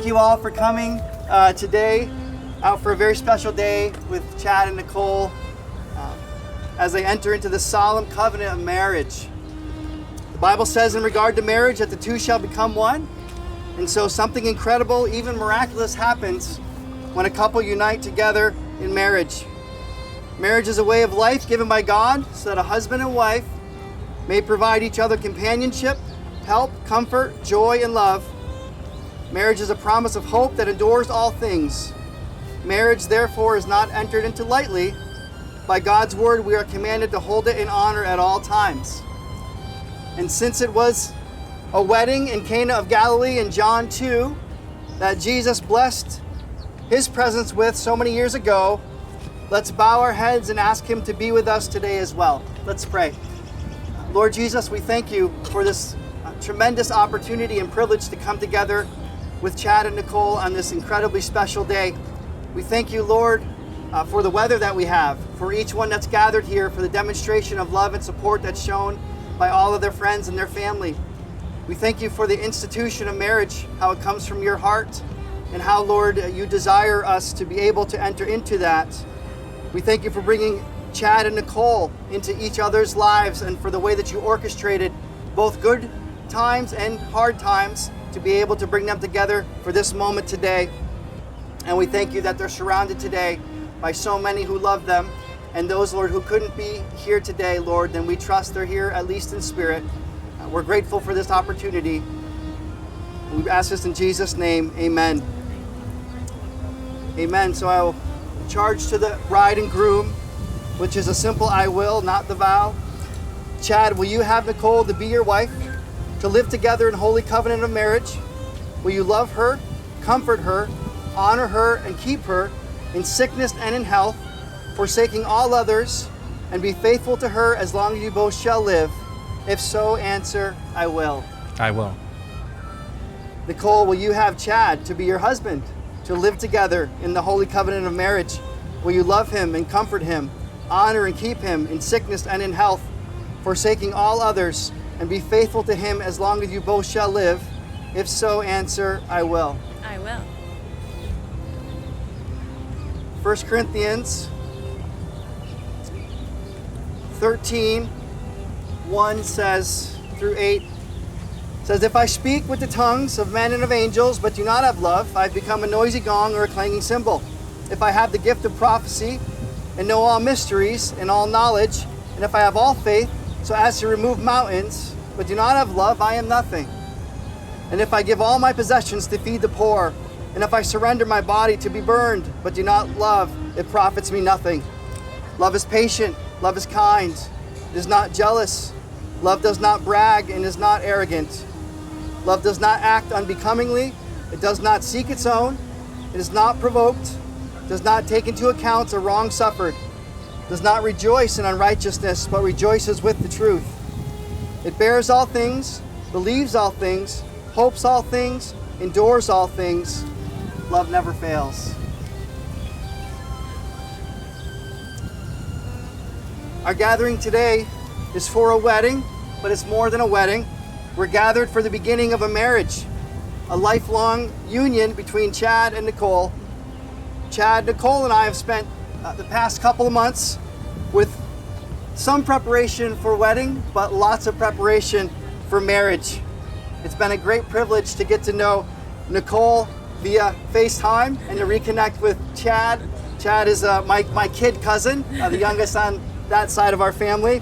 thank you all for coming today out for a very special day with Chad and Nicole as they enter into the solemn covenant of marriage. The Bible says in regard to marriage that the two shall become one. And so something incredible, even miraculous, happens when a couple unite together in marriage. Marriage is a way of life given by God so that a husband and wife may provide each other companionship, help, comfort, joy, and love. Marriage is a promise of hope that endures all things. Marriage, therefore, is not entered into lightly. By God's word, we are commanded to hold it in honor at all times. And since it was a wedding in Cana of Galilee in John 2 that Jesus blessed his presence with so many years ago, let's bow our heads and ask him to be with us today as well. Let's pray. Lord Jesus, we thank you for this tremendous opportunity and privilege to come together with Chad and Nicole on this incredibly special day. We thank you, Lord, for the weather that we have, for each one that's gathered here, for the demonstration of love and support that's shown by all of their friends and their family. We thank you for the institution of marriage, how it comes from your heart, and how, Lord, you desire us to be able to enter into that. We thank you for bringing Chad and Nicole into each other's lives and for the way that you orchestrated both good times and hard times to be able to bring them together for this moment today. And we thank you that they're surrounded today by so many who love them, and those, Lord, who couldn't be here today, Lord, then we trust they're here at least in spirit. We're grateful for this opportunity. We ask this in Jesus' name, amen. Amen. So I will charge to the bride and groom, which is a simple I will, not the vow. Chad, will you have Nicole to be your wife, to live together in holy covenant of marriage? Will you love her, comfort her, honor her, and keep her in sickness and in health, forsaking all others, and be faithful to her as long as you both shall live? If so, answer, I will. I will. Nicole, will you have Chad to be your husband, to live together in the holy covenant of marriage? Will you love him and comfort him, honor and keep him in sickness and in health, forsaking all others, and be faithful to him as long as you both shall live? If so, answer, I will. I will. 1 Corinthians 13, 1 says through 8, says, if I speak with the tongues of men and of angels, but do not have love, I've become a noisy gong or a clanging cymbal. If I have the gift of prophecy and know all mysteries and all knowledge, and if I have all faith so as to remove mountains, but do not have love, I am nothing. And if I give all my possessions to feed the poor, and if I surrender my body to be burned, but do not love, it profits me nothing. Love is patient, love is kind, it is not jealous. Love does not brag and is not arrogant. Love does not act unbecomingly. It does not seek its own. It is not provoked. Does not take into account a wrong suffered. Does not rejoice in unrighteousness, but rejoices with the truth. It bears all things, believes all things, hopes all things, endures all things. Love never fails. Our gathering today is for a wedding, but it's more than a wedding. We're gathered for the beginning of a marriage, a lifelong union between Chad and Nicole. Chad, Nicole, and I have spent the past couple of months with some preparation for wedding, but lots of preparation for marriage. It's been a great privilege to get to know Nicole via FaceTime and to reconnect with Chad. Chad is my kid cousin, the youngest on that side of our family.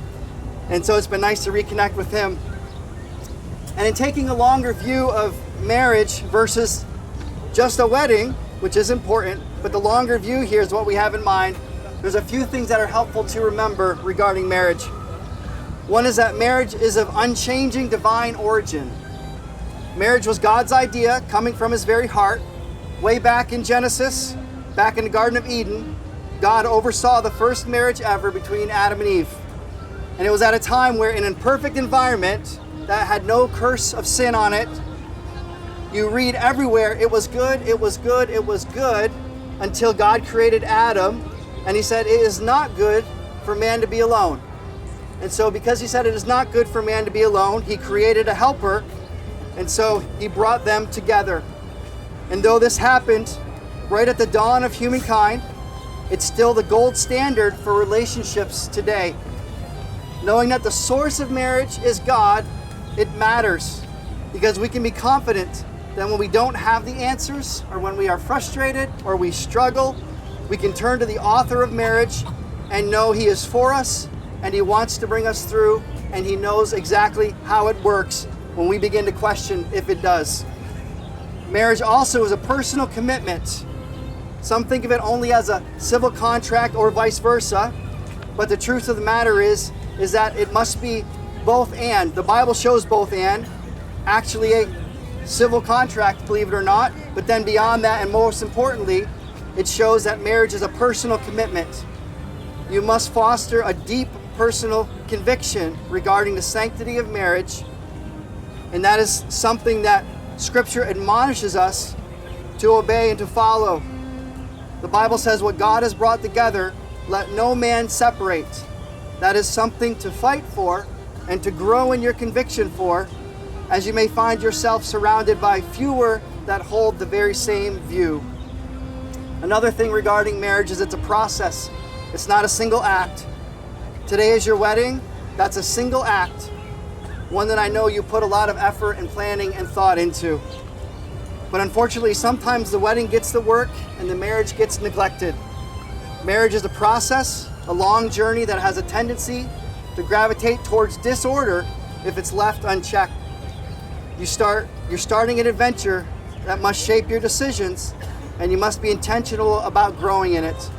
And so it's been nice to reconnect with him. And in taking a longer view of marriage versus just a wedding, which is important, but the longer view here is what we have in mind. There's a few things that are helpful to remember regarding marriage. One is that marriage is of unchanging divine origin. Marriage was God's idea coming from his very heart. Way back in Genesis, back in the Garden of Eden, God oversaw the first marriage ever between Adam and Eve. And it was at a time where in a perfect environment that had no curse of sin on it, you read everywhere, it was good, it was good, it was good, until God created Adam, and he said, it is not good for man to be alone. And so because he said it is not good for man to be alone, he created a helper, and so he brought them together. And though this happened right at the dawn of humankind, it's still the gold standard for relationships today. Knowing that the source of marriage is God, it matters because we can be confident that when we don't have the answers, or when we are frustrated or we struggle, we can turn to the author of marriage and know He is for us and He wants to bring us through, and He knows exactly how it works when we begin to question if it does. Marriage also is a personal commitment. Some think of it only as a civil contract or vice versa, but the truth of the matter is that it must be both and. The Bible shows both and. Actually a civil contract, believe it or not, but then beyond that, and most importantly, it shows that marriage is a personal commitment. You must foster a deep personal conviction regarding the sanctity of marriage, and that is something that Scripture admonishes us to obey and to follow. The Bible says, what God has brought together, let no man separate. That is something to fight for and to grow in your conviction for, as you may find yourself surrounded by fewer that hold the very same view. Another thing regarding marriage is it's a process. It's not a single act. Today is your wedding. That's a single act. One that I know you put a lot of effort and planning and thought into. But unfortunately, sometimes the wedding gets the work and the marriage gets neglected. Marriage is a process, a long journey that has a tendency to gravitate towards disorder if it's left unchecked. You're starting an adventure that must shape your decisions, and you must be intentional about growing in it.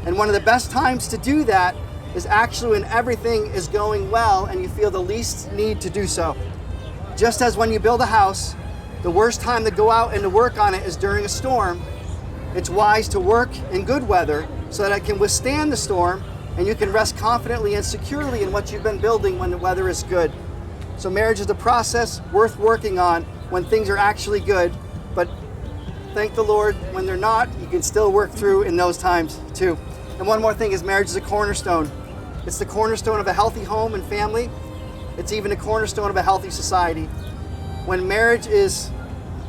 And one of the best times to do that is actually when everything is going well and you feel the least need to do so. Just as when you build a house, the worst time to go out and to work on it is during a storm. It's wise to work in good weather so that it can withstand the storm and you can rest confidently and securely in what you've been building when the weather is good. So marriage is a process worth working on when things are actually good, but thank the Lord, when they're not, you can still work through in those times too. And one more thing is marriage is a cornerstone. It's the cornerstone of a healthy home and family. It's even a cornerstone of a healthy society. When marriage is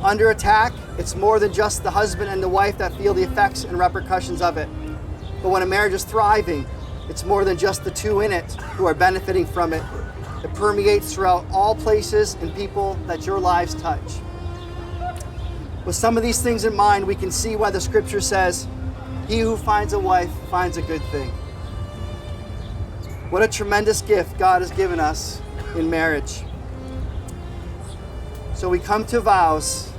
under attack, it's more than just the husband and the wife that feel the effects and repercussions of it. But when a marriage is thriving, it's more than just the two in it who are benefiting from it. It permeates throughout all places and people that your lives touch. With some of these things in mind, we can see why the Scripture says, "He who finds a wife finds a good thing." What a tremendous gift God has given us in marriage. So we come to vows.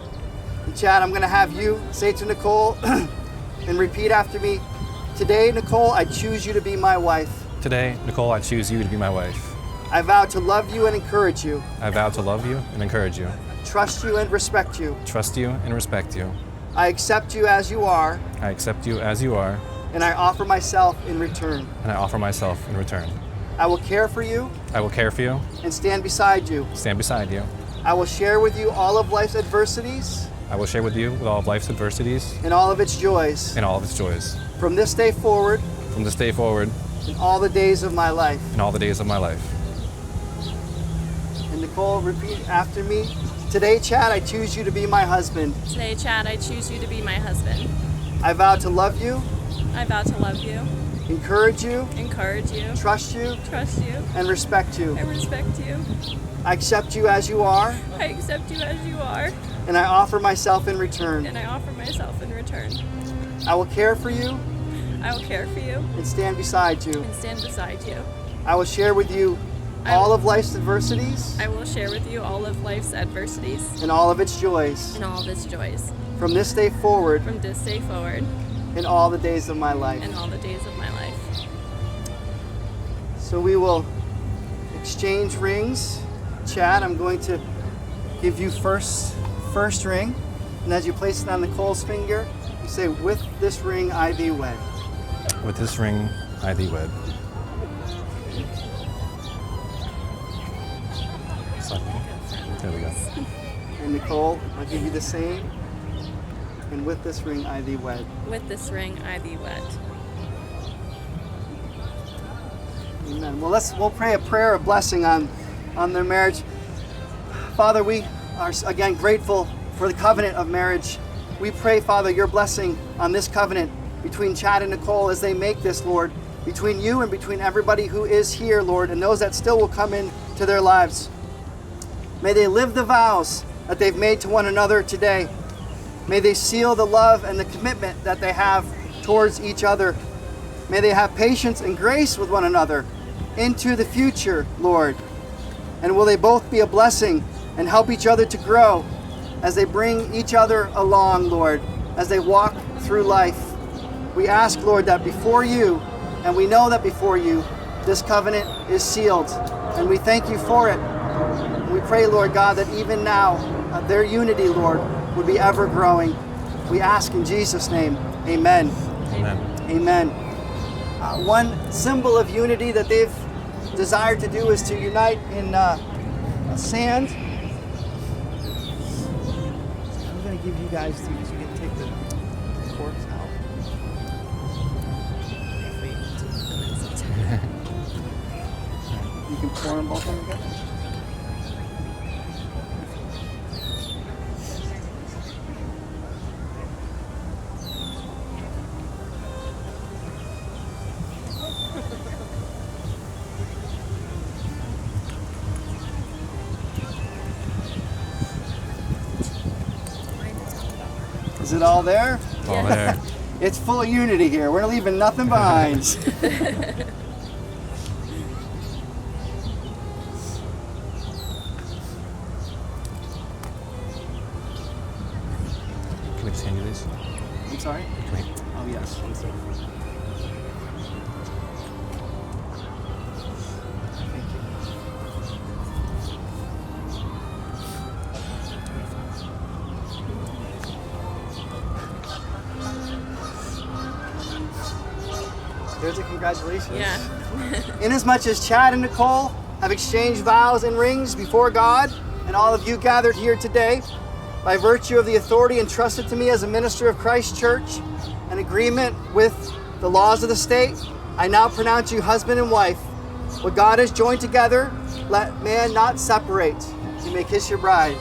And Chad, I'm going to have you say to Nicole and repeat after me. Today, Nicole, I choose you to be my wife. Today, Nicole, I choose you to be my wife. I vow to love you and encourage you. I vow to love you and encourage you. Trust you and respect you. Trust you and respect you. I accept you as you are. I accept you as you are. And I offer myself in return. And I offer myself in return. I will care for you. I will care for you. And stand beside you. Stand beside you. I will share with you all of life's adversities. I will share with you all of life's adversities. And all of its joys. And all of its joys. From this day forward. From this day forward. In all the days of my life. In all the days of my life. And Nicole, repeat after me. Today, Chad, I choose you to be my husband. Today, Chad, I choose you to be my husband. I vow to love you. I vow to love you. Encourage you. Encourage you. Trust you. Trust you. And respect you. I respect you. I accept you as you are. I accept you as you are. And I offer myself in return. And I offer myself in return. I will care for you. I will care for you. And stand beside you. And stand beside you. I will share with you all of life's adversities. I will share with you all of life's adversities. And all of its joys. And all of its joys. From this day forward. From this day forward. In all the days of my life. In all the days of my life. So we will exchange rings. Chad, I'm going to give you first ring. And as you place it on Nicole's finger, you say, "With this ring I thee wed." With this ring I thee wed. There we go. And Nicole, I'll give you the same. And with this ring I thee wed. With this ring I thee wed. Amen. Well, we'll pray a prayer of blessing on their marriage. Father, we are again grateful for the covenant of marriage. we pray, Father, your blessing on this covenant between Chad and Nicole as they make this, Lord, between you and between everybody who is here, Lord, and those that still will come into their lives. May they live the vows that they've made to one another today. May they seal the love and the commitment that they have towards each other. May they have patience and grace with one another into the future, Lord. And will they both be a blessing and help each other to grow as they bring each other along, Lord, as they walk through life. We ask, Lord, that before you, and we know that before you, this covenant is sealed. And we thank you for it. And we pray, Lord God, that even now, their unity, Lord, would be ever growing. We ask in Jesus' name, amen. Amen. Amen. One symbol of unity that they've desired to do is to unite in sand. I'm going to give you guys these. You can take the corks out. You can pour them both of them together. Is it all there? All there. It's full of unity here. We're leaving nothing behind. Can we just hand you these? I'm sorry? Can we? Oh, yes. One second. Thank you. There's a congratulations. Yeah. Inasmuch as Chad and Nicole have exchanged vows and rings before God and all of you gathered here today, by virtue of the authority entrusted to me as a minister of Christ Church, in agreement with the laws of the state, I now pronounce you husband and wife. What God has joined together, let man not separate. You may kiss your bride.